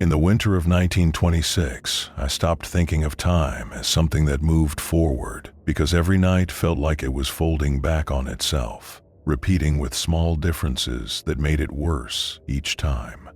In the winter of 1926, I stopped thinking of time as something that moved forward because every night felt like it was folding back on itself, repeating with small differences that made it worse each time.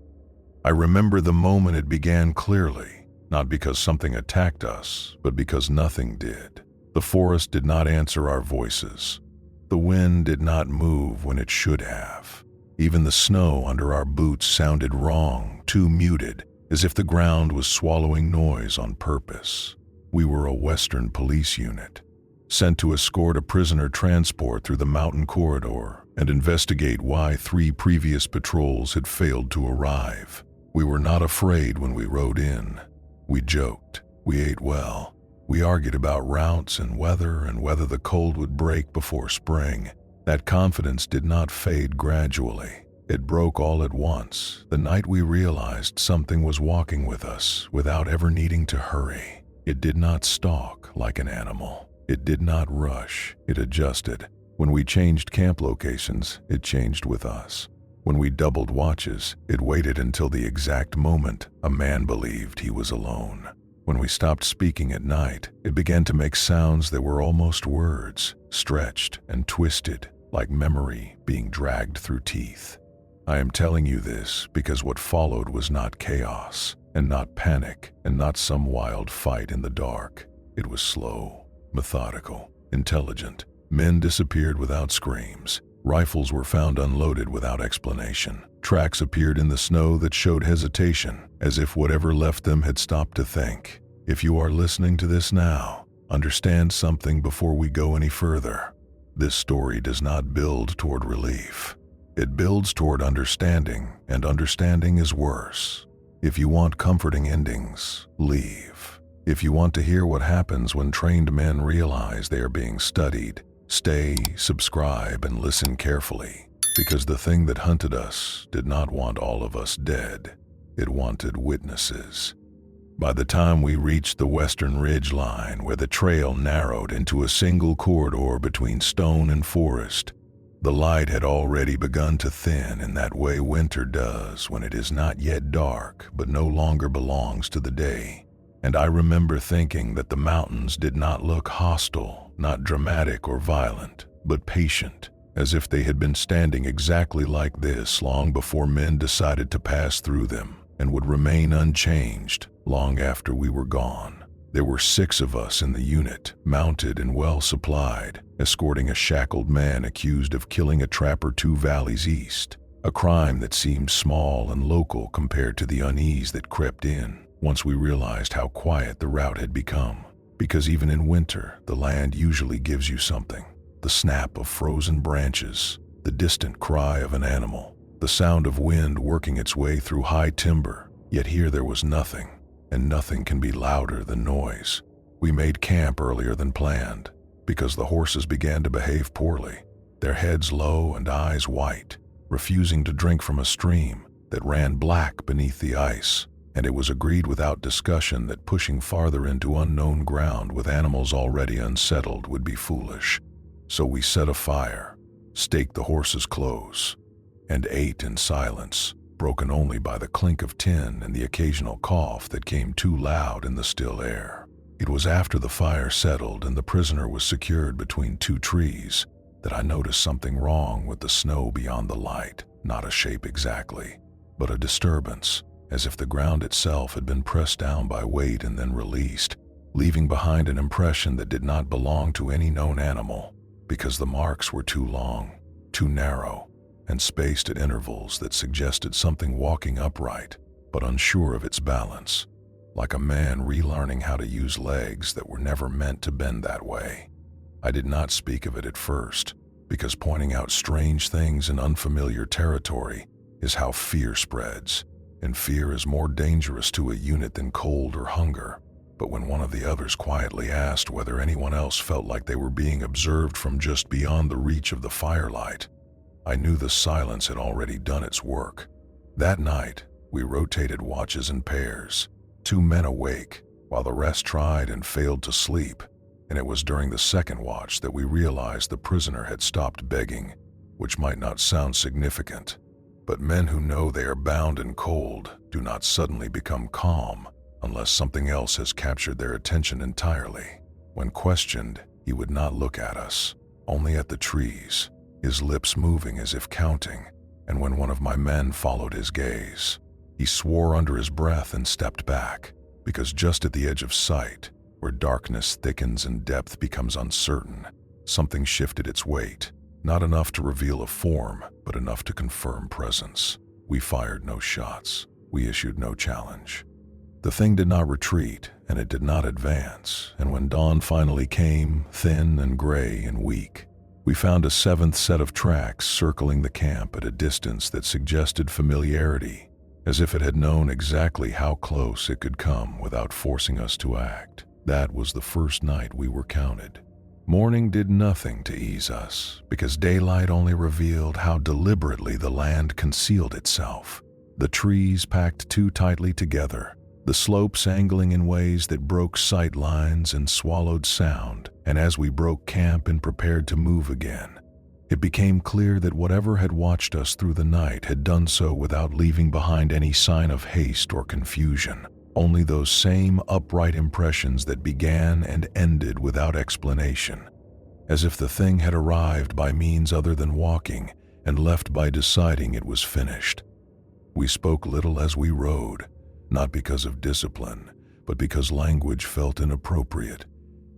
I remember the moment it began clearly, not because something attacked us, but because nothing did. The forest did not answer our voices. The wind did not move when it should have. Even the snow under our boots sounded wrong, too muted, as if the ground was swallowing noise on purpose. We were a Western police unit, sent to escort a prisoner transport through the mountain corridor and investigate why 3 previous patrols had failed to arrive. We were not afraid when we rode in. We joked. We ate well. We argued about routes and whether the cold would break before spring. That confidence did not fade gradually. It broke all at once, the night we realized something was walking with us without ever needing to hurry. It did not stalk like an animal. It did not rush. It adjusted. When we changed camp locations, it changed with us. When we doubled watches, it waited until the exact moment a man believed he was alone. When we stopped speaking at night, it began to make sounds that were almost words, stretched and twisted, like memory being dragged through teeth. I am telling you this because what followed was not chaos, and not panic, and not some wild fight in the dark. It was slow, methodical, intelligent. Men disappeared without screams. Rifles were found unloaded without explanation. Tracks appeared in the snow that showed hesitation, as if whatever left them had stopped to think. If you are listening to this now, understand something before we go any further. This story does not build toward relief. It builds toward understanding, and understanding is worse. If you want comforting endings, leave. If you want to hear what happens when trained men realize they are being studied, stay, subscribe, and listen carefully. Because the thing that hunted us did not want all of us dead. It wanted witnesses. By the time we reached the western ridge line, where the trail narrowed into a single corridor between stone and forest, the light had already begun to thin in that way winter does when it is not yet dark but no longer belongs to the day. And I remember thinking that the mountains did not look hostile, not dramatic or violent, but patient, as if they had been standing exactly like this long before men decided to pass through them, and would remain unchanged long after we were gone. There were 6 of us in the unit, mounted and well supplied, escorting a shackled man accused of killing a trapper 2 valleys east, a crime that seemed small and local compared to the unease that crept in once we realized how quiet the route had become. Because even in winter, the land usually gives you something. The snap of frozen branches, the distant cry of an animal, the sound of wind working its way through high timber. Yet here there was nothing, and nothing can be louder than noise. We made camp earlier than planned, because the horses began to behave poorly, their heads low and eyes white, refusing to drink from a stream that ran black beneath the ice. And it was agreed without discussion that pushing farther into unknown ground with animals already unsettled would be foolish. So we set a fire, staked the horses close, and ate in silence, broken only by the clink of tin and the occasional cough that came too loud in the still air. It was after the fire settled and the prisoner was secured between 2 trees that I noticed something wrong with the snow beyond the light. Not a shape exactly, but a disturbance, as if the ground itself had been pressed down by weight and then released, leaving behind an impression that did not belong to any known animal, because the marks were too long, too narrow, and spaced at intervals that suggested something walking upright, but unsure of its balance, like a man relearning how to use legs that were never meant to bend that way. I did not speak of it at first, because pointing out strange things in unfamiliar territory is how fear spreads, and fear is more dangerous to a unit than cold or hunger. But when one of the others quietly asked whether anyone else felt like they were being observed from just beyond the reach of the firelight, I knew the silence had already done its work. That night, we rotated watches in pairs, 2 men awake, while the rest tried and failed to sleep, and it was during the second watch that we realized the prisoner had stopped begging, which might not sound significant, But men who know they are bound and cold do not suddenly become calm unless something else has captured their attention entirely. When questioned, he would not look at us, only at the trees, his lips moving as if counting, and when one of my men followed his gaze, he swore under his breath and stepped back, because just at the edge of sight, where darkness thickens and depth becomes uncertain, something shifted its weight, not enough to reveal a form, but enough to confirm presence. We fired no shots. We issued no challenge. The thing did not retreat, and it did not advance, and when dawn finally came, thin and gray and weak, we found a seventh set of tracks circling the camp at a distance that suggested familiarity, as if it had known exactly how close it could come without forcing us to act. That was the first night we were counted. Morning did nothing to ease us, because daylight only revealed how deliberately the land concealed itself. The trees packed too tightly together, the slopes angling in ways that broke sight lines and swallowed sound, and as we broke camp and prepared to move again, it became clear that whatever had watched us through the night had done so without leaving behind any sign of haste or confusion, only those same upright impressions that began and ended without explanation, as if the thing had arrived by means other than walking and left by deciding it was finished. We spoke little as we rode, not because of discipline, but because language felt inappropriate,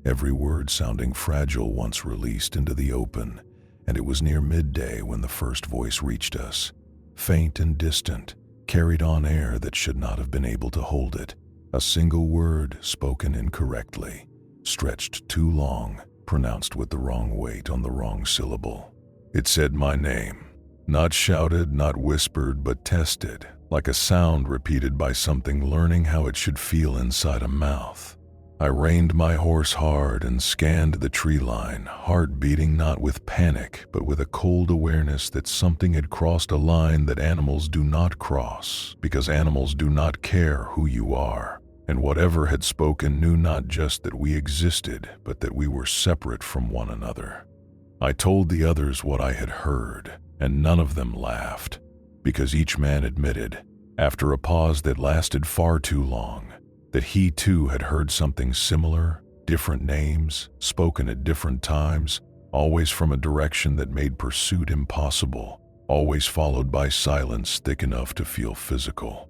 every word sounding fragile once released into the open, and it was near midday when the first voice reached us, faint and distant, carried on air that should not have been able to hold it. A single word spoken incorrectly, stretched too long, pronounced with the wrong weight on the wrong syllable. It said my name, not shouted, not whispered, but tested, like a sound repeated by something learning how it should feel inside a mouth. I reined my horse hard and scanned the tree line, heart beating not with panic, but with a cold awareness that something had crossed a line that animals do not cross, because animals do not care who you are. And whatever had spoken knew not just that we existed, but that we were separate from one another. I told the others what I had heard, and none of them laughed, because each man admitted, after a pause that lasted far too long, that he too had heard something similar, different names, spoken at different times, always from a direction that made pursuit impossible, always followed by silence thick enough to feel physical.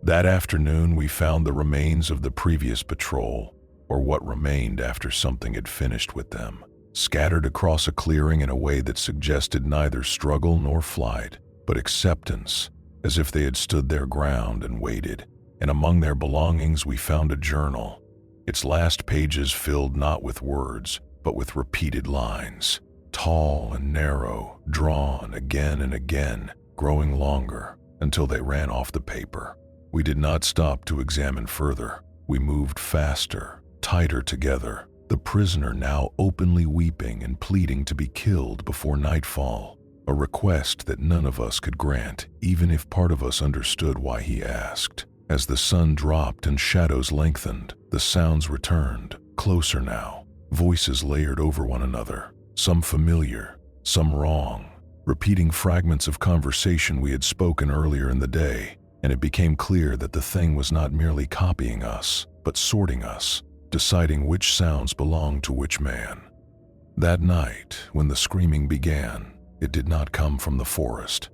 That afternoon we found the remains of the previous patrol, or what remained after something had finished with them, scattered across a clearing in a way that suggested neither struggle nor flight, but acceptance, as if they had stood their ground and waited. And among their belongings we found a journal, its last pages filled not with words, but with repeated lines, tall and narrow, drawn again and again, growing longer, until they ran off the paper. We did not stop to examine further. We moved faster, tighter together, the prisoner now openly weeping and pleading to be killed before nightfall, a request that none of us could grant, even if part of us understood why he asked. As the sun dropped and shadows lengthened, the sounds returned, closer now, voices layered over one another, some familiar, some wrong, repeating fragments of conversation we had spoken earlier in the day, and it became clear that the thing was not merely copying us, but sorting us, deciding which sounds belonged to which man. That night, when the screaming began, it did not come from the forest.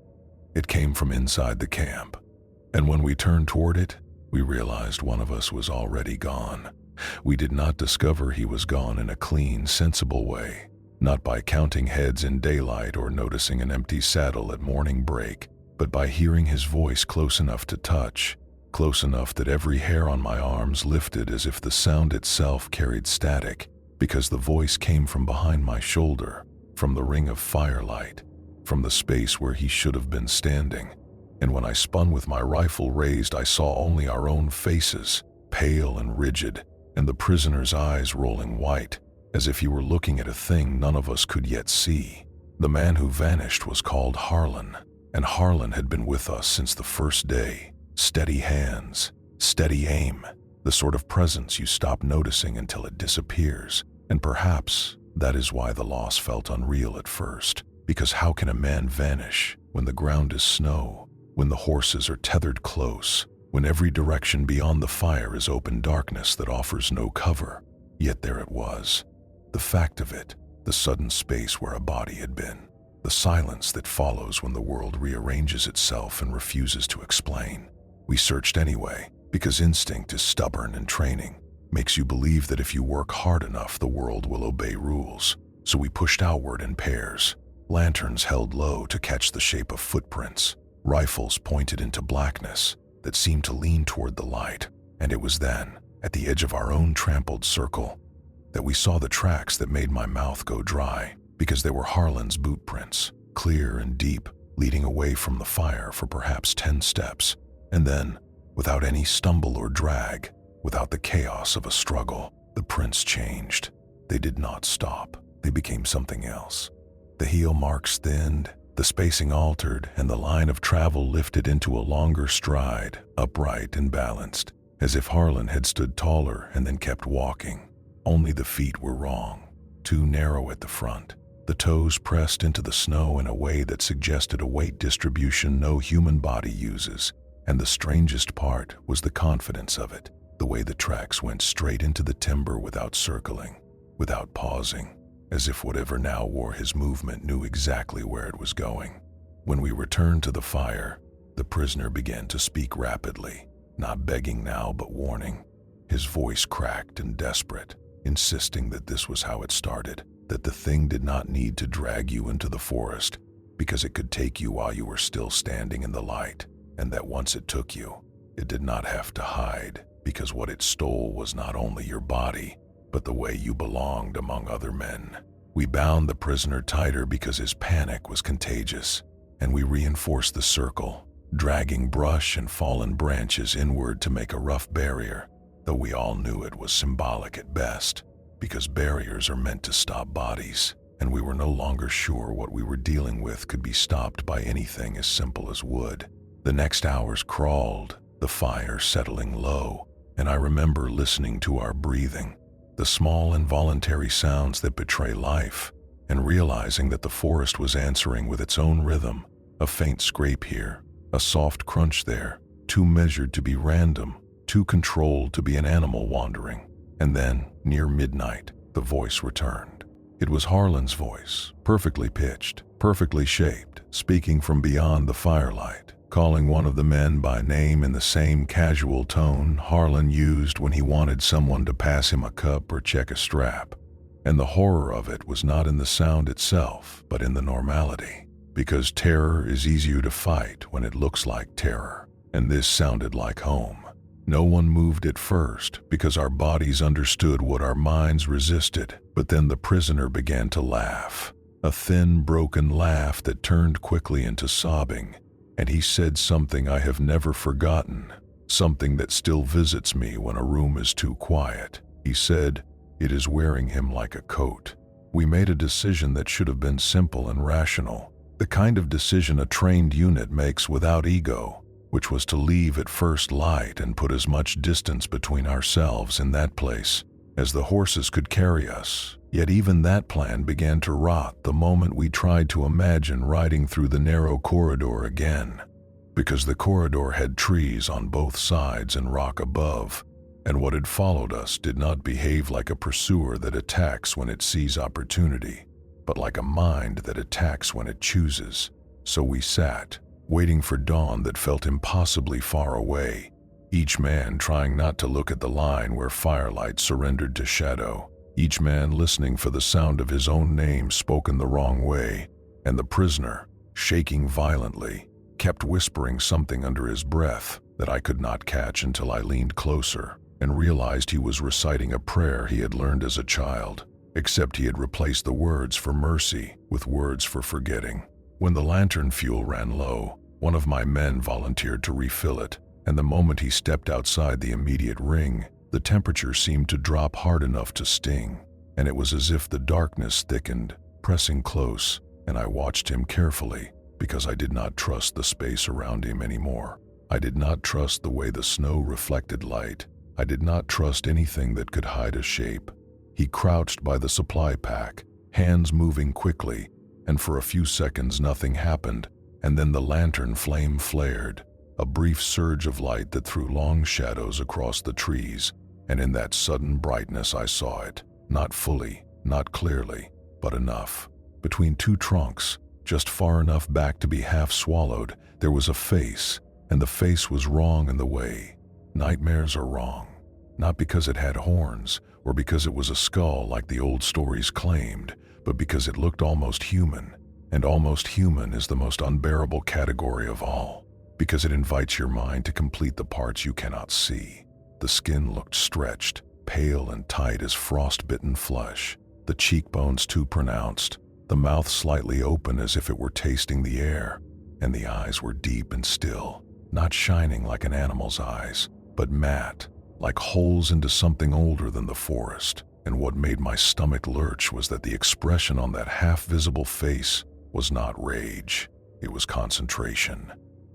It came from inside the camp. And when we turned toward it, we realized one of us was already gone. We did not discover he was gone in a clean, sensible way, not by counting heads in daylight or noticing an empty saddle at morning break, but by hearing his voice close enough to touch, close enough that every hair on my arms lifted as if the sound itself carried static, because the voice came from behind my shoulder, from the ring of firelight, from the space where he should have been standing. And when I spun with my rifle raised, I saw only our own faces, pale and rigid, and the prisoner's eyes rolling white, as if he were looking at a thing none of us could yet see. The man who vanished was called Harlan, and Harlan had been with us since the first day. Steady hands, steady aim, the sort of presence you stop noticing until it disappears. And perhaps that is why the loss felt unreal at first, because how can a man vanish when the ground is snow, when the horses are tethered close, when every direction beyond the fire is open darkness that offers no cover. Yet there it was. The fact of it, the sudden space where a body had been. The silence that follows when the world rearranges itself and refuses to explain. We searched anyway, because instinct is stubborn and training makes you believe that if you work hard enough, the world will obey rules. So we pushed outward in pairs, lanterns held low to catch the shape of footprints, rifles pointed into blackness that seemed to lean toward the light. And it was then, at the edge of our own trampled circle, that we saw the tracks that made my mouth go dry, because they were Harlan's boot prints, clear and deep, leading away from the fire for perhaps 10 steps. And then, without any stumble or drag, without the chaos of a struggle, the prints changed. They did not stop. They became something else. The heel marks thinned, the spacing altered, and the line of travel lifted into a longer stride, upright and balanced, as if Harlan had stood taller and then kept walking. Only the feet were wrong, too narrow at the front. The toes pressed into the snow in a way that suggested a weight distribution no human body uses. And the strangest part was the confidence of it, the way the tracks went straight into the timber without circling, without pausing, as if whatever now wore his movement knew exactly where it was going. When we returned to the fire, the prisoner began to speak rapidly, not begging now but warning. His voice cracked and desperate, insisting that this was how it started, that the thing did not need to drag you into the forest, because it could take you while you were still standing in the light, and that once it took you, it did not have to hide, because what it stole was not only your body, but the way you belonged among other men. We bound the prisoner tighter because his panic was contagious, and we reinforced the circle, dragging brush and fallen branches inward to make a rough barrier, though we all knew it was symbolic at best, because barriers are meant to stop bodies, and we were no longer sure what we were dealing with could be stopped by anything as simple as wood. The next hours crawled, the fire settling low, and I remember listening to our breathing, the small involuntary sounds that betray life, and realizing that the forest was answering with its own rhythm, a faint scrape here, a soft crunch there, too measured to be random, too controlled to be an animal wandering. And then, near midnight, the voice returned. It was Harlan's voice, perfectly pitched, perfectly shaped, speaking from beyond the firelight, calling one of the men by name in the same casual tone Harlan used when he wanted someone to pass him a cup or check a strap. And the horror of it was not in the sound itself, but in the normality, because terror is easier to fight when it looks like terror, and this sounded like home. No one moved at first, because our bodies understood what our minds resisted, but then the prisoner began to laugh, a thin, broken laugh that turned quickly into sobbing. And he said something I have never forgotten, something that still visits me when a room is too quiet. He said, "It is wearing him like a coat." We made a decision that should have been simple and rational, the kind of decision a trained unit makes without ego, which was to leave at first light and put as much distance between ourselves in that place as the horses could carry us. Yet even that plan began to rot the moment we tried to imagine riding through the narrow corridor again, because the corridor had trees on both sides and rock above, and what had followed us did not behave like a pursuer that attacks when it sees opportunity, but like a mind that attacks when it chooses. So we sat, waiting for dawn that felt impossibly far away, each man trying not to look at the line where firelight surrendered to shadow, each man listening for the sound of his own name spoken the wrong way, and the prisoner, shaking violently, kept whispering something under his breath that I could not catch until I leaned closer and realized he was reciting a prayer he had learned as a child, except he had replaced the words for mercy with words for forgetting. When the lantern fuel ran low, one of my men volunteered to refill it, and the moment he stepped outside the immediate ring, the temperature seemed to drop hard enough to sting, and it was as if the darkness thickened, pressing close, and I watched him carefully because I did not trust the space around him anymore. I did not trust the way the snow reflected light. I did not trust anything that could hide a shape. He crouched by the supply pack, hands moving quickly, and for a few seconds nothing happened, And then the lantern flame flared, a brief surge of light that threw long shadows across the trees, and in that sudden brightness I saw it, not fully, not clearly, but enough. Between two trunks, just far enough back to be half swallowed, there was a face, and the face was wrong in the way nightmares are wrong. Not because it had horns, or because it was a skull like the old stories claimed, but because it looked almost human, and almost human is the most unbearable category of all, because it invites your mind to complete the parts you cannot see. The skin looked stretched, pale and tight as frost-bitten flesh, the cheekbones too pronounced, the mouth slightly open as if it were tasting the air, and the eyes were deep and still, not shining like an animal's eyes, but matte, like holes into something older than the forest. And what made my stomach lurch was that the expression on that half-visible face was not rage, it was concentration.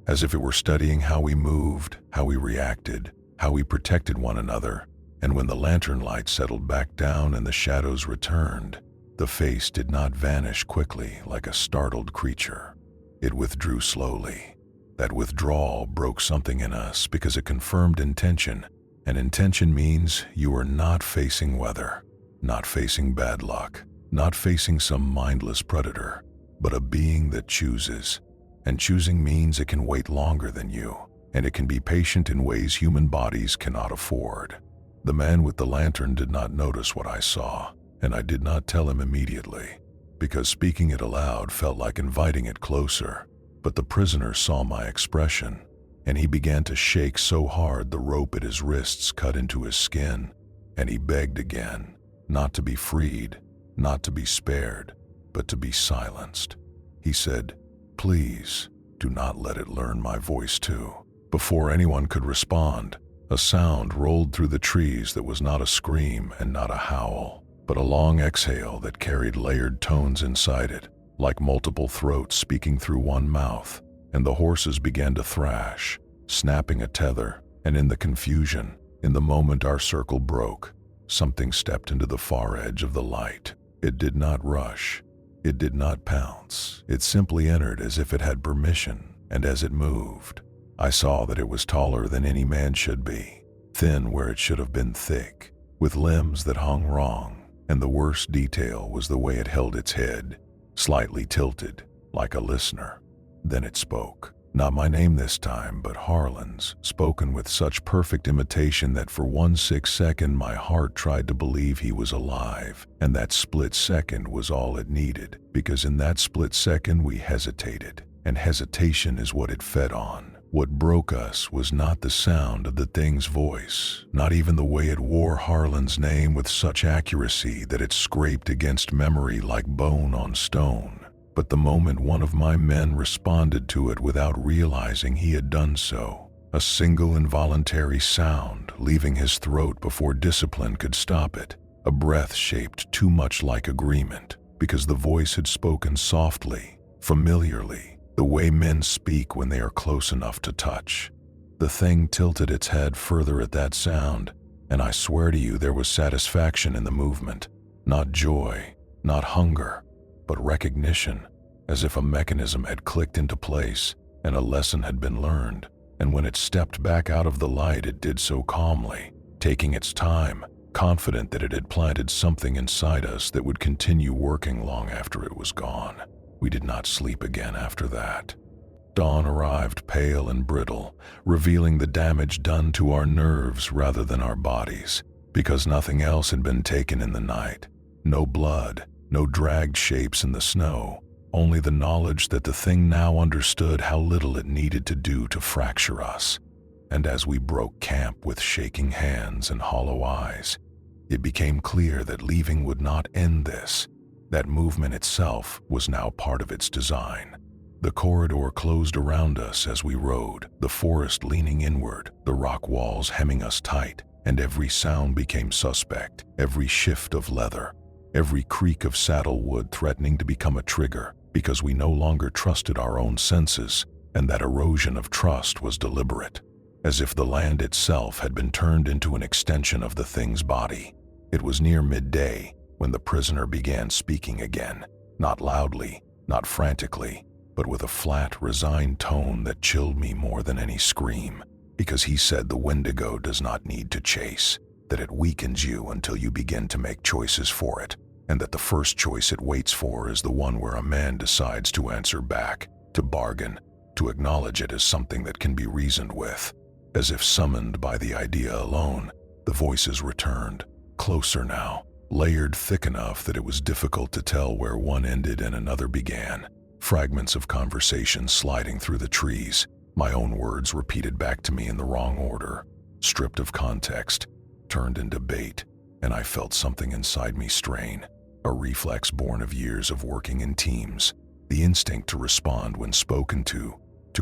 As if it were studying how we moved, how we reacted, how we protected one another. And when the lantern light settled back down and the shadows returned, the face did not vanish quickly like a startled creature. It withdrew slowly. That withdrawal broke something in us because it confirmed intention, and intention means you are not facing weather, not facing bad luck, not facing some mindless predator, but a being that chooses. And choosing means it can wait longer than you, and it can be patient in ways human bodies cannot afford. The man with the lantern did not notice what I saw, and I did not tell him immediately, because speaking it aloud felt like inviting it closer. But the prisoner saw my expression, and he began to shake so hard the rope at his wrists cut into his skin, and he begged again, not to be freed, not to be spared, but to be silenced. He said, "Please, do not let it learn my voice too." Before anyone could respond, a sound rolled through the trees that was not a scream and not a howl, but a long exhale that carried layered tones inside it, like multiple throats speaking through one mouth, and the horses began to thrash, snapping a tether, and in the confusion, in the moment our circle broke, something stepped into the far edge of the light. It did not rush, it did not pounce, it simply entered as if it had permission, and as it moved, I saw that it was taller than any man should be, thin where it should have been thick, with limbs that hung wrong, and the worst detail was the way it held its head, slightly tilted, like a listener. Then it spoke. Not my name this time, but Harlan's, spoken with such perfect imitation that for 1 second my heart tried to believe he was alive, and that split second was all it needed, because in that split second we hesitated, and hesitation is what it fed on. What broke us was not the sound of the thing's voice, not even the way it wore Harlan's name with such accuracy that it scraped against memory like bone on stone, but the moment one of my men responded to it without realizing he had done so. A single involuntary sound leaving his throat before discipline could stop it, a breath shaped too much like agreement, because the voice had spoken softly, familiarly, the way men speak when they are close enough to touch. The thing tilted its head further at that sound, and I swear to you there was satisfaction in the movement, not joy, not hunger, but recognition, as if a mechanism had clicked into place and a lesson had been learned. And when it stepped back out of the light, it did so calmly, taking its time, confident that it had planted something inside us that would continue working long after it was gone. We did not sleep again after that. Dawn arrived pale and brittle, revealing the damage done to our nerves rather than our bodies, because nothing else had been taken in the night. No blood, no dragged shapes in the snow, only the knowledge that the thing now understood how little it needed to do to fracture us. And as we broke camp with shaking hands and hollow eyes, it became clear that leaving would not end this. That movement itself was now part of its design. The corridor closed around us as we rode, the forest leaning inward, the rock walls hemming us tight, and every sound became suspect, every shift of leather, every creak of saddle wood threatening to become a trigger, because we no longer trusted our own senses, and that erosion of trust was deliberate, as if the land itself had been turned into an extension of the thing's body. It was near midday when the prisoner began speaking again, not loudly, not frantically, but with a flat, resigned tone that chilled me more than any scream, because he said the Wendigo does not need to chase, that it weakens you until you begin to make choices for it, and that the first choice it waits for is the one where a man decides to answer back, to bargain, to acknowledge it as something that can be reasoned with. As if summoned by the idea alone, the voices returned, closer now, layered thick enough that it was difficult to tell where one ended and another began. Fragments of conversation sliding through the trees, my own words repeated back to me in the wrong order, stripped of context, turned into bait, and I felt something inside me strain, a reflex born of years of working in teams, the instinct to respond when spoken to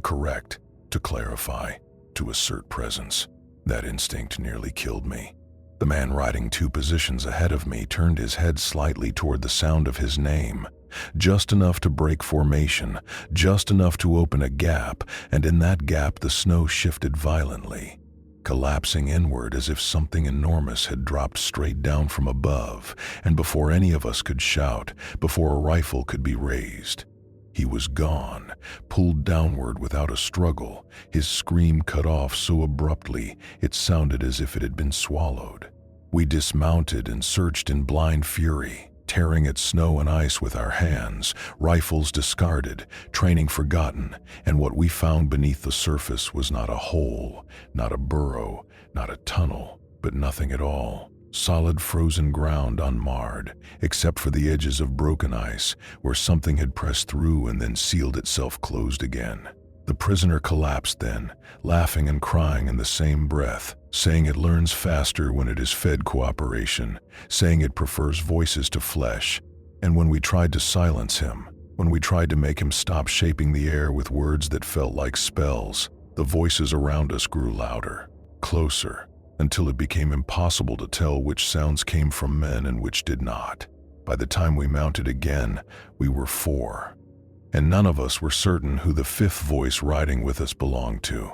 correct, to clarify, to assert presence. That instinct nearly killed me. The man riding 2 positions ahead of me turned his head slightly toward the sound of his name, just enough to break formation, just enough to open a gap, and in that gap the snow shifted violently, collapsing inward as if something enormous had dropped straight down from above, and before any of us could shout, before a rifle could be raised, he was gone, pulled downward without a struggle, his scream cut off so abruptly it sounded as if it had been swallowed. We dismounted and searched in blind fury, tearing at snow and ice with our hands, rifles discarded, training forgotten, and what we found beneath the surface was not a hole, not a burrow, not a tunnel, but nothing at all. Solid frozen ground unmarred, except for the edges of broken ice, where something had pressed through and then sealed itself closed again. The prisoner collapsed then, laughing and crying in the same breath, saying it learns faster when it is fed cooperation, saying it prefers voices to flesh. And when we tried to silence him, when we tried to make him stop shaping the air with words that felt like spells, the voices around us grew louder, closer, until it became impossible to tell which sounds came from men and which did not. By the time we mounted again, we were 4, and none of us were certain who the 5th voice riding with us belonged to.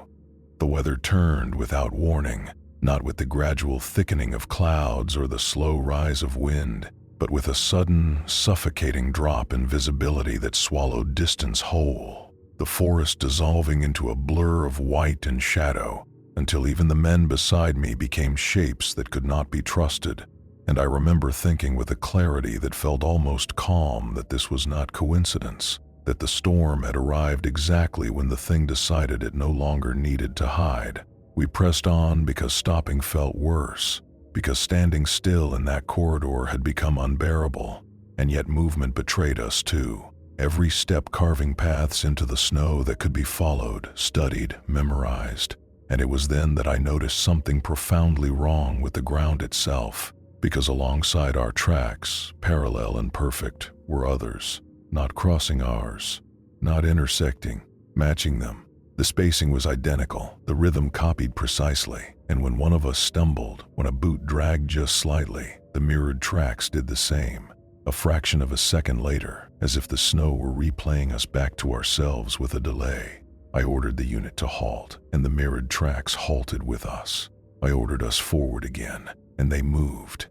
The weather turned without warning, not with the gradual thickening of clouds or the slow rise of wind, but with a sudden, suffocating drop in visibility that swallowed distance whole, the forest dissolving into a blur of white and shadow, until even the men beside me became shapes that could not be trusted, and I remember thinking with a clarity that felt almost calm that this was not coincidence, that the storm had arrived exactly when the thing decided it no longer needed to hide. We pressed on because stopping felt worse, because standing still in that corridor had become unbearable, and yet movement betrayed us too, every step carving paths into the snow that could be followed, studied, memorized. And it was then that I noticed something profoundly wrong with the ground itself, because alongside our tracks, parallel and perfect, were others, not crossing ours, not intersecting, matching them. The spacing was identical, the rhythm copied precisely, and when one of us stumbled, when a boot dragged just slightly, the mirrored tracks did the same, a fraction of a second later, as if the snow were replaying us back to ourselves with a delay. I ordered the unit to halt, and the mirrored tracks halted with us. I ordered us forward again, and they moved.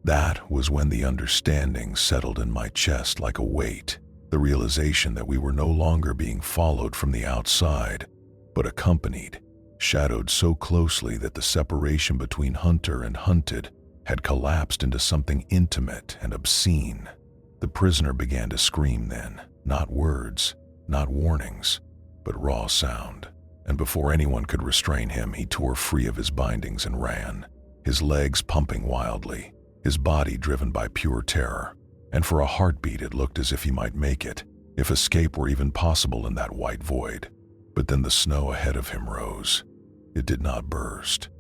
That was when the understanding settled in my chest like a weight, the realization that we were no longer being followed from the outside, but accompanied, shadowed so closely that the separation between hunter and hunted had collapsed into something intimate and obscene. The prisoner began to scream then, not words, not warnings, but raw sound, and before anyone could restrain him, he tore free of his bindings and ran, his legs pumping wildly, his body driven by pure terror, and for a heartbeat it looked as if he might make it, if escape were even possible in that white void. But then the snow ahead of him rose. It did not burst.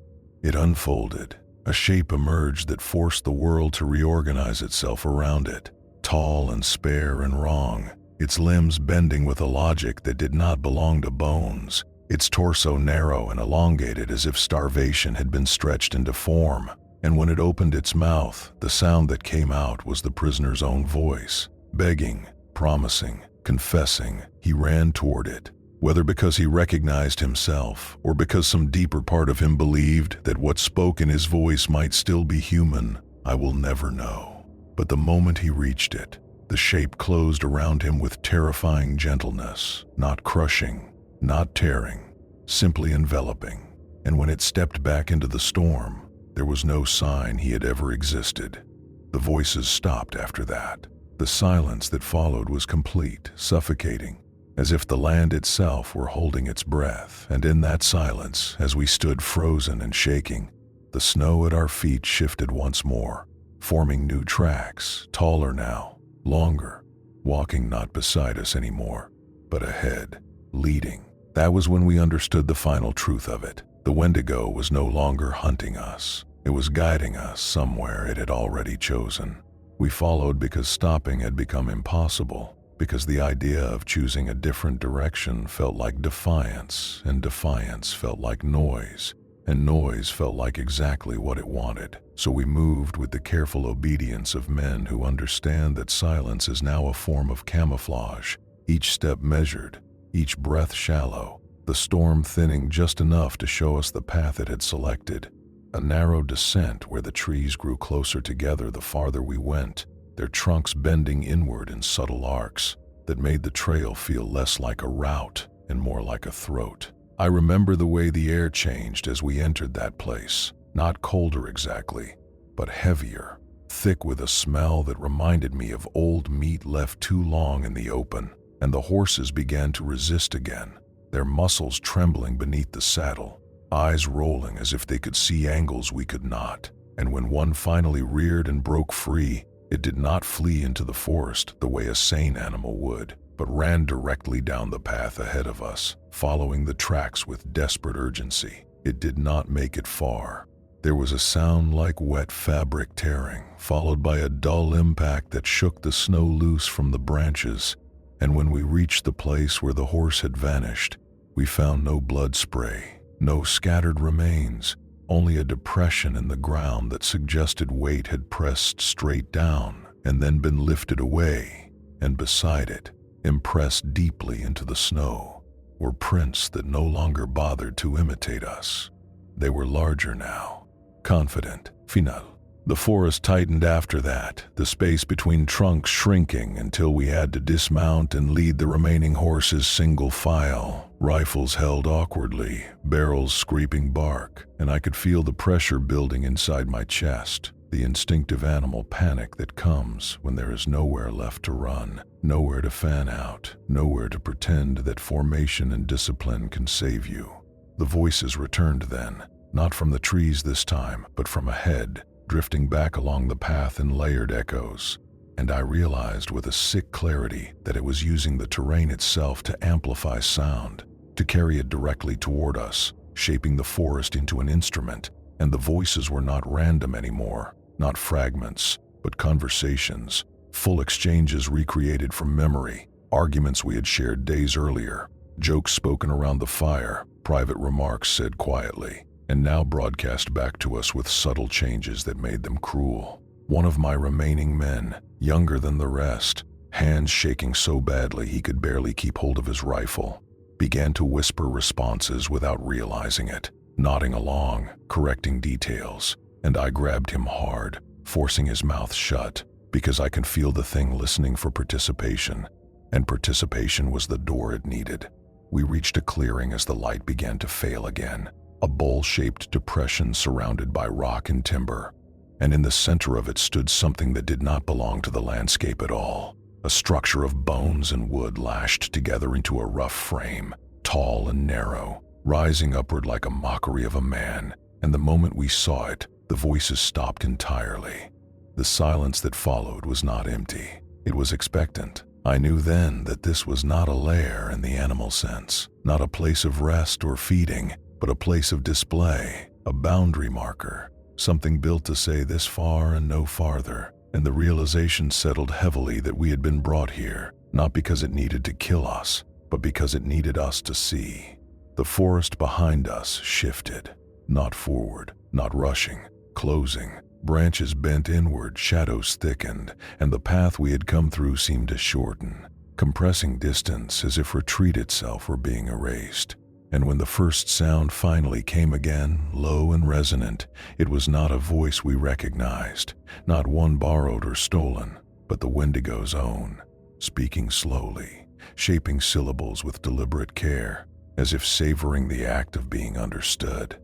It unfolded. A shape emerged that forced the world to reorganize itself around it, tall and spare and wrong, its limbs bending with a logic that did not belong to bones, its torso narrow and elongated as if starvation had been stretched into form. And when it opened its mouth, the sound that came out was the prisoner's own voice, begging, promising, confessing. He ran toward it, whether because he recognized himself or because some deeper part of him believed that what spoke in his voice might still be human, I will never know. But the moment he reached it, The shape closed around him with terrifying gentleness, not crushing, not tearing, simply enveloping. And when it stepped back into the storm, there was no sign he had ever existed. The voices stopped after that. The silence that followed was complete, suffocating, as if the land itself were holding its breath. And in that silence, as we stood frozen and shaking, the snow at our feet shifted once more, forming new tracks, taller now, longer, walking not beside us anymore, but ahead, leading. That was when we understood the final truth of it. The Wendigo was no longer hunting us. It was guiding us somewhere it had already chosen. We followed because stopping had become impossible, because the idea of choosing a different direction felt like defiance, and defiance felt like noise, and noise felt like exactly what it wanted. So we moved with the careful obedience of men who understand that silence is now a form of camouflage, each step measured, each breath shallow, the storm thinning just enough to show us the path it had selected. A narrow descent where the trees grew closer together the farther we went, their trunks bending inward in subtle arcs that made the trail feel less like a route and more like a throat. I remember the way the air changed as we entered that place, not colder exactly, but heavier, thick with a smell that reminded me of old meat left too long in the open, and the horses began to resist again, their muscles trembling beneath the saddle, eyes rolling as if they could see angles we could not. And when one finally reared and broke free, it did not flee into the forest the way a sane animal would, but ran directly down the path ahead of us, following the tracks with desperate urgency. It did not make it far. There was a sound like wet fabric tearing, followed by a dull impact that shook the snow loose from the branches, and when we reached the place where the horse had vanished, we found no blood spray, no scattered remains, only a depression in the ground that suggested weight had pressed straight down and then been lifted away, and beside it, impressed deeply into the snow, were prints that no longer bothered to imitate us. They were larger now, confident, final. The forest tightened after that, the space between trunks shrinking until we had to dismount and lead the remaining horses single file, rifles held awkwardly, barrels scraping bark, and I could feel the pressure building inside my chest, the instinctive animal panic that comes when there is nowhere left to run, nowhere to fan out, nowhere to pretend that formation and discipline can save you. The voices returned then, not from the trees this time, but from ahead, drifting back along the path in layered echoes, and I realized with a sick clarity that it was using the terrain itself to amplify sound, to carry it directly toward us, shaping the forest into an instrument. And the voices were not random anymore, not fragments, but conversations, full exchanges recreated from memory, arguments we had shared days earlier, jokes spoken around the fire, private remarks said quietly, and now broadcast back to us with subtle changes that made them cruel. One of my remaining men, younger than the rest, hands shaking so badly he could barely keep hold of his rifle, began to whisper responses without realizing it, nodding along, correcting details, and I grabbed him hard, forcing his mouth shut, because I can feel the thing listening for participation, and participation was the door it needed. We reached a clearing as the light began to fail again, a bowl-shaped depression surrounded by rock and timber, and in the center of it stood something that did not belong to the landscape at all, a structure of bones and wood lashed together into a rough frame, tall and narrow, rising upward like a mockery of a man, and the moment we saw it, the voices stopped entirely. The silence that followed was not empty, it was expectant. I knew then that this was not a lair in the animal sense, not a place of rest or feeding, but a place of display, a boundary marker, something built to say this far and no farther, and the realization settled heavily that we had been brought here, not because it needed to kill us, but because it needed us to see. The forest behind us shifted, not forward, not rushing, closing. Branches bent inward, shadows thickened, and the path we had come through seemed to shorten, compressing distance as if retreat itself were being erased. And when the first sound finally came again, low and resonant, it was not a voice we recognized, not one borrowed or stolen. but the Wendigo's own, speaking slowly, shaping syllables with deliberate care, as if savoring the act of being understood.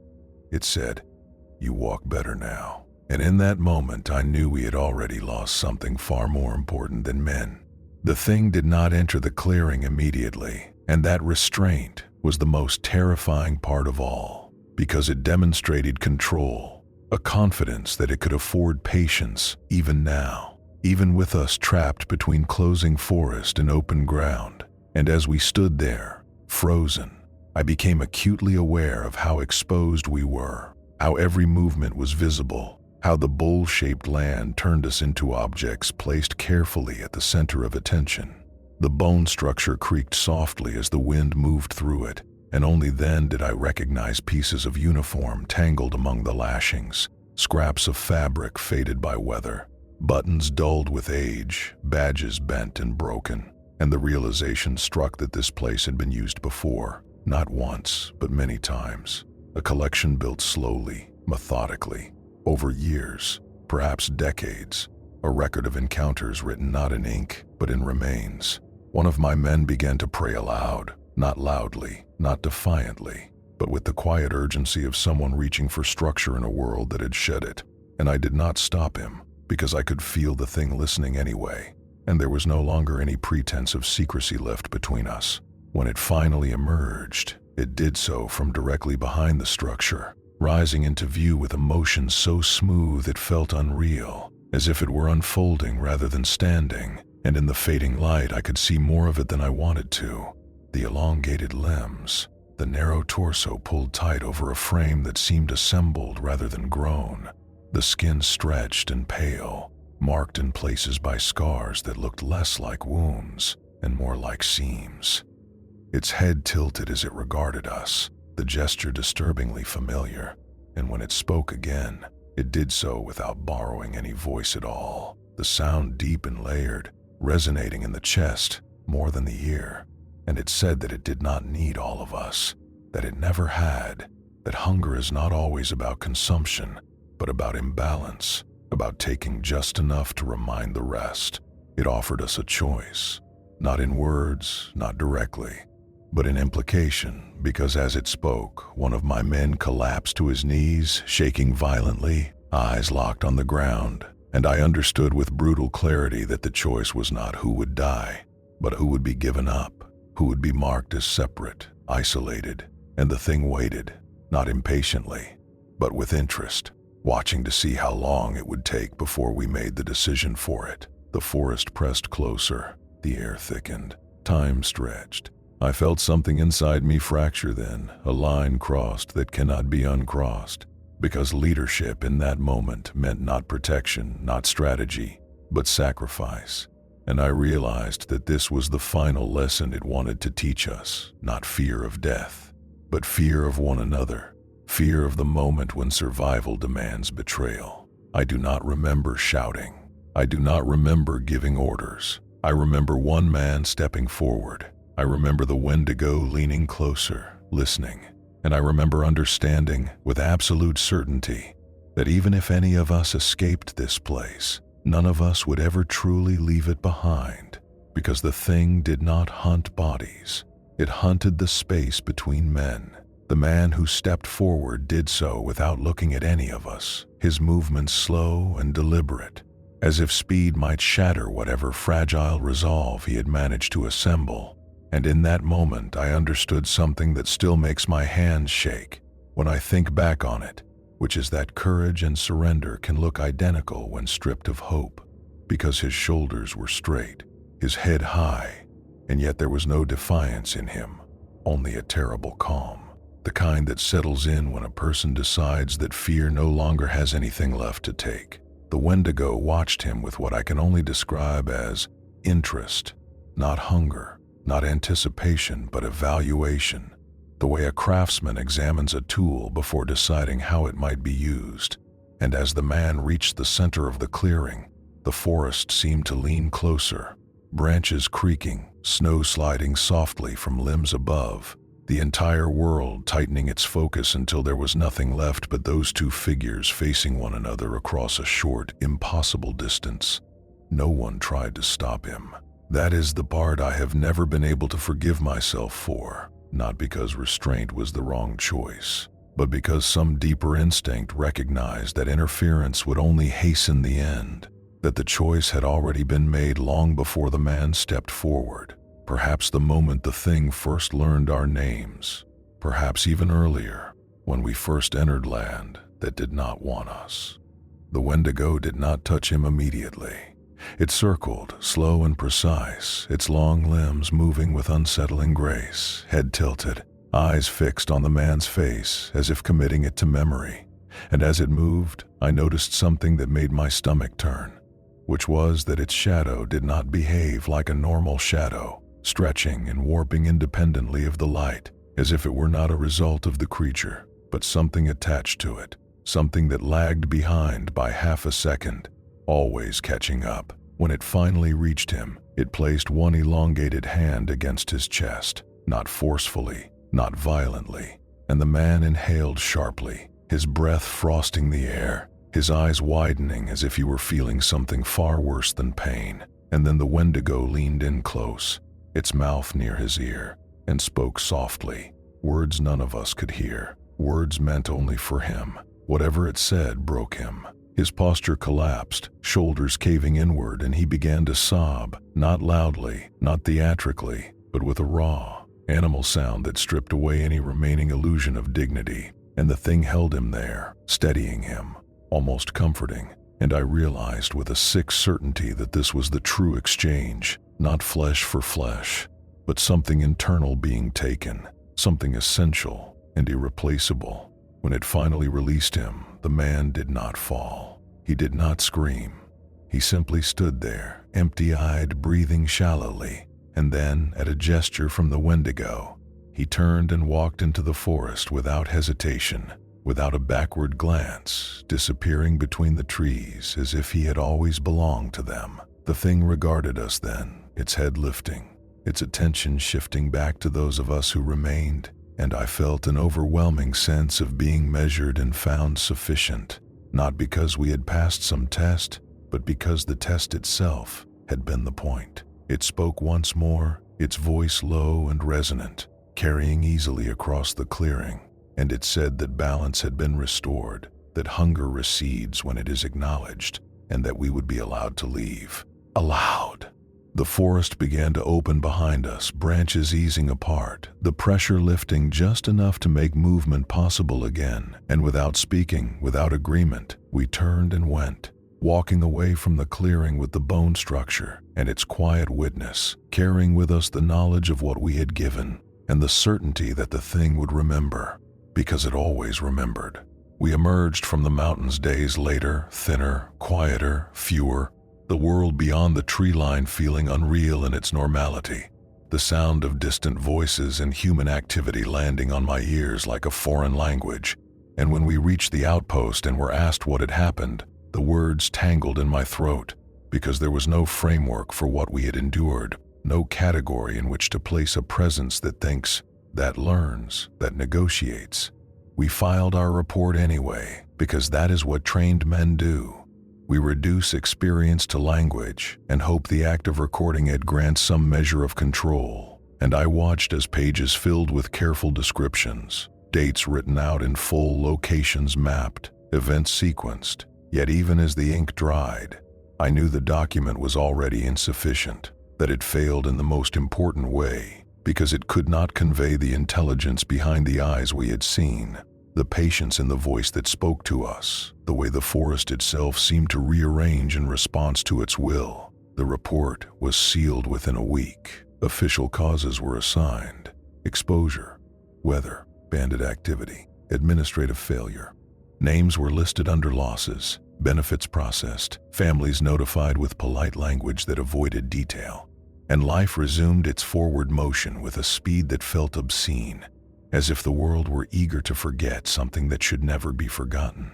It said, "You walk better now." And in that moment, I knew we had already lost something far more important than men. The thing did not enter the clearing immediately, and that restraint was the most terrifying part of all, because it demonstrated control, a confidence that it could afford patience even now, even with us trapped between closing forest and open ground. And as we stood there, frozen, I became acutely aware of how exposed we were, how every movement was visible, how the bowl-shaped land turned us into objects placed carefully at the center of attention. The bone structure creaked softly as the wind moved through it, and only then did I recognize pieces of uniform tangled among the lashings, scraps of fabric faded by weather, buttons dulled with age, badges bent and broken, and the realization struck that this place had been used before, not once, but many times. A collection built slowly, methodically, over years, perhaps decades, a record of encounters written not in ink, but in remains. One of my men began to pray aloud, not loudly, not defiantly, but with the quiet urgency of someone reaching for structure in a world that had shed it. And I did not stop him, because I could feel the thing listening anyway, and there was no longer any pretense of secrecy left between us. When it finally emerged, it did so from directly behind the structure, rising into view with a motion so smooth it felt unreal, as if it were unfolding rather than standing, and in the fading light I could see more of it than I wanted to. The elongated limbs, the narrow torso pulled tight over a frame that seemed assembled rather than grown, the skin stretched and pale, marked in places by scars that looked less like wounds and more like seams. Its head tilted as it regarded us, the gesture disturbingly familiar, and when it spoke again, it did so without borrowing any voice at all, the sound deep and layered, resonating in the chest more than the ear. And it said that it did not need all of us, that it never had, that hunger is not always about consumption, but about imbalance, about taking just enough to remind the rest. It offered us a choice, not in words, not directly, but in implication, because as it spoke, one of my men collapsed to his knees, shaking violently, eyes locked on the ground, and I understood with brutal clarity that the choice was not who would die, but who would be given up, who would be marked as separate, isolated. And the thing waited, not impatiently, but with interest, watching to see how long it would take before we made the decision for it. The forest pressed closer, the air thickened, time stretched. I felt something inside me fracture then, a line crossed that cannot be uncrossed, because leadership in that moment meant not protection, not strategy, but sacrifice. And I realized that this was the final lesson it wanted to teach us, not fear of death, but fear of one another, fear of the moment when survival demands betrayal. I do not remember shouting. I do not remember giving orders. I remember one man stepping forward. I remember the Wendigo leaning closer, listening, and I remember understanding with absolute certainty that even if any of us escaped this place, none of us would ever truly leave it behind, because the thing did not hunt bodies. It hunted the space between men. The man who stepped forward did so without looking at any of us, his movements slow and deliberate, as if speed might shatter whatever fragile resolve he had managed to assemble. And in that moment, I understood something that still makes my hands shake when I think back on it, which is that courage and surrender can look identical when stripped of hope, because his shoulders were straight, his head high, and yet there was no defiance in him, only a terrible calm, the kind that settles in when a person decides that fear no longer has anything left to take. The Wendigo watched him with what I can only describe as interest, not hunger, not anticipation, but evaluation, the way a craftsman examines a tool before deciding how it might be used. And as the man reached the center of the clearing, the forest seemed to lean closer, branches creaking, snow sliding softly from limbs above, the entire world tightening its focus until there was nothing left but those two figures facing one another across a short, impossible distance. No one tried to stop him. That is the part I have never been able to forgive myself for, not because restraint was the wrong choice, but because some deeper instinct recognized that interference would only hasten the end, that the choice had already been made long before the man stepped forward, perhaps the moment the thing first learned our names, perhaps even earlier, when we first entered land that did not want us. The Wendigo did not touch him immediately. It circled, slow and precise, its long limbs moving with unsettling grace, head tilted, eyes fixed on the man's face as if committing it to memory. And as it moved, I noticed something that made my stomach turn, which was that its shadow did not behave like a normal shadow, stretching and warping independently of the light, as if it were not a result of the creature, but something attached to it, something that lagged behind by half a second, always catching up. When it finally reached him, it placed one elongated hand against his chest, not forcefully, not violently, and the man inhaled sharply, his breath frosting the air, his eyes widening as if he were feeling something far worse than pain. And then the Wendigo leaned in close, its mouth near his ear, and spoke softly, words none of us could hear, words meant only for him. Whatever it said broke him. His posture collapsed, shoulders caving inward, and he began to sob, not loudly, not theatrically, but with a raw, animal sound that stripped away any remaining illusion of dignity. And the thing held him there, steadying him, almost comforting, and I realized with a sick certainty that this was the true exchange, not flesh for flesh, but something internal being taken, something essential and irreplaceable. When it finally released him, the man did not fall. He did not scream. He simply stood there, empty-eyed, breathing shallowly, and then, at a gesture from the Wendigo, he turned and walked into the forest without hesitation, without a backward glance, disappearing between the trees as if he had always belonged to them. The thing regarded us then, its head lifting, its attention shifting back to those of us who remained, and I felt an overwhelming sense of being measured and found sufficient, not because we had passed some test, but because the test itself had been the point. It spoke once more, its voice low and resonant, carrying easily across the clearing, and it said that balance had been restored, that hunger recedes when it is acknowledged, and that we would be allowed to leave. Allowed. The forest began to open behind us, branches easing apart, the pressure lifting just enough to make movement possible again, and without speaking, without agreement, we turned and went, walking away from the clearing with the bone structure and its quiet witness, carrying with us the knowledge of what we had given, and the certainty that the thing would remember, because it always remembered. We emerged from the mountains days later, thinner, quieter, fewer, the world beyond the tree line feeling unreal in its normality, the sound of distant voices and human activity landing on my ears like a foreign language. And when we reached the outpost and were asked what had happened, the words tangled in my throat, because there was no framework for what we had endured, no category in which to place a presence that thinks, that learns, that negotiates. We filed our report anyway, because that is what trained men do. We reduce experience to language and hope the act of recording it grants some measure of control. And I watched as pages filled with careful descriptions, dates written out in full, locations mapped, events sequenced. Yet even as the ink dried, I knew the document was already insufficient, that it failed in the most important way, because it could not convey the intelligence behind the eyes we had seen, the patience in the voice that spoke to us, the way the forest itself seemed to rearrange in response to its will. The report was sealed within a week. Official causes were assigned: exposure, weather, bandit activity, administrative failure. Names were listed under losses, benefits processed, families notified with polite language that avoided detail, and life resumed its forward motion with a speed that felt obscene, as if the world were eager to forget something that should never be forgotten.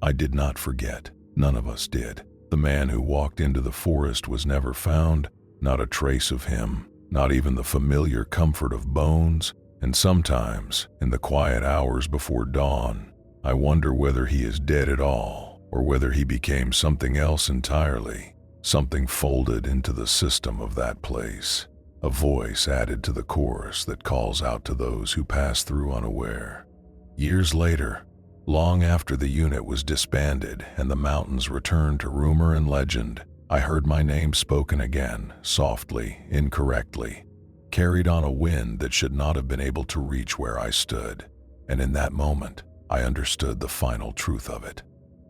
I did not forget. None of us did. The man who walked into the forest was never found, not a trace of him, not even the familiar comfort of bones, and sometimes, in the quiet hours before dawn, I wonder whether he is dead at all, or whether he became something else entirely, Something folded into the system of that place. A voice added to the chorus that calls out to those who pass through unaware. Years later, long after the unit was disbanded and the mountains returned to rumor and legend, I heard my name spoken again, softly, incorrectly, carried on a wind that should not have been able to reach where I stood. And in that moment, I understood the final truth of it.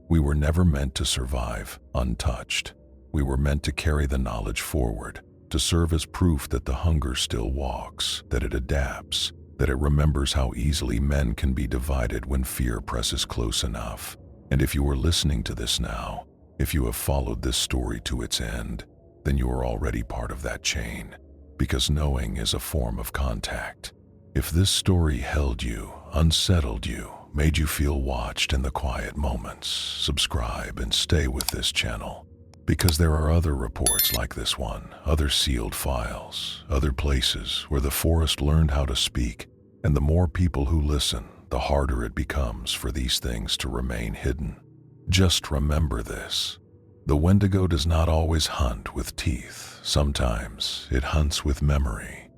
We were never meant to survive untouched. We were meant to carry the knowledge forward, to serve as proof that the hunger still walks, that it adapts, that it remembers how easily men can be divided when fear presses close enough. And if you are listening to this now, if you have followed this story to its end, then you are already part of that chain, because knowing is a form of contact. If this story held you, unsettled you, made you feel watched in the quiet moments, subscribe and stay with this channel. Because there are other reports like this one, other sealed files, other places where the forest learned how to speak, and the more people who listen, the harder it becomes for these things to remain hidden. Just remember this. The Wendigo does not always hunt with teeth. Sometimes it hunts with memory.